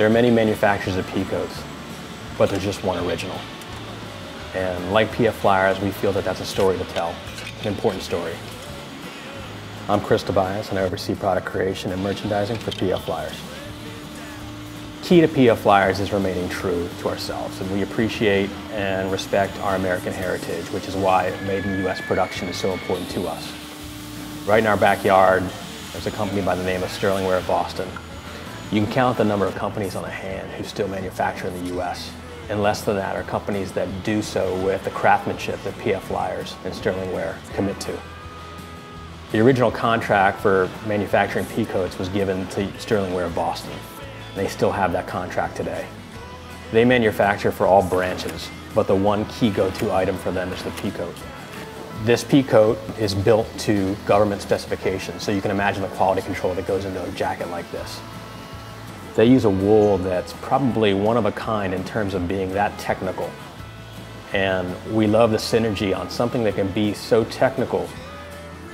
There are many manufacturers of Peacoats, but there's just one original. And like PF Flyers, we feel that that's a story to tell, an important story. I'm Chris Tobias, and I oversee product creation and merchandising for PF Flyers. Key to PF Flyers is remaining true to ourselves, and we appreciate and respect our American heritage, which is why made in the U.S. production is so important to us. Right in our backyard, there's a company by the name of Sterlingwear of Boston. You can count the number of companies on a hand who still manufacture in the U.S., and less than that are companies that do so with the craftsmanship that PF Flyers and Sterlingwear commit to. The original contract for manufacturing Peacoats was given to Sterlingwear of Boston. They still have that contract today. They manufacture for all branches, but the one key go-to item for them is the Peacoat. This Peacoat is built to government specifications, so you can imagine the quality control that goes into a jacket like this. They use a wool that's probably one of a kind in terms of being that technical. And we love the synergy on something that can be so technical,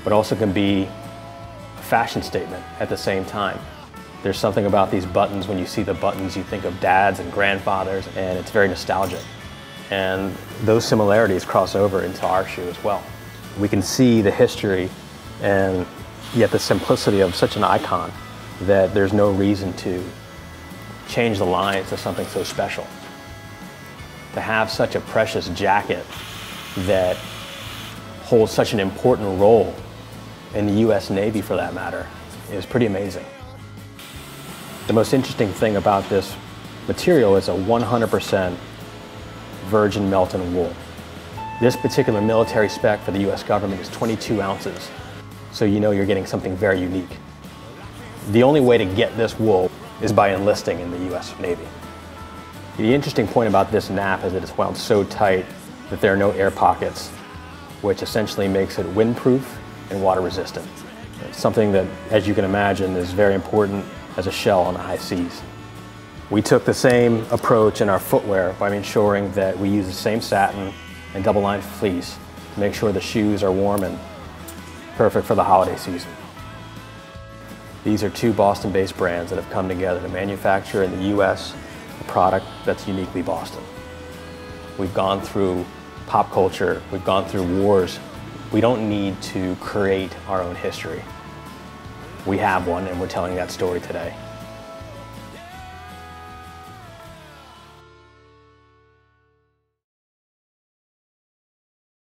but also can be a fashion statement at the same time. There's something about these buttons, when you see the buttons, you think of dads and grandfathers, and it's very nostalgic. And those similarities cross over into our shoe as well. We can see the history and yet the simplicity of such an icon that there's no reason to change the lines to something so special. To have such a precious jacket that holds such an important role in the U.S. Navy, for that matter, is pretty amazing. The most interesting thing about this material is a 100% virgin Melton wool. This particular military spec for the U.S. government is 22 ounces, so you know you're getting something very unique. The only way to get this wool is by enlisting in the U.S. Navy. The interesting point about this nap is that it's wound so tight that there are no air pockets, which essentially makes it windproof and water resistant. It's something that, as you can imagine, is very important as a shell on the high seas. We took the same approach in our footwear by ensuring that we use the same satin and double-lined fleece to make sure the shoes are warm and perfect for the holiday season. These are two Boston-based brands that have come together to manufacture in the U.S. a product that's uniquely Boston. We've gone through pop culture, we've gone through wars. We don't need to create our own history. We have one, and we're telling that story today.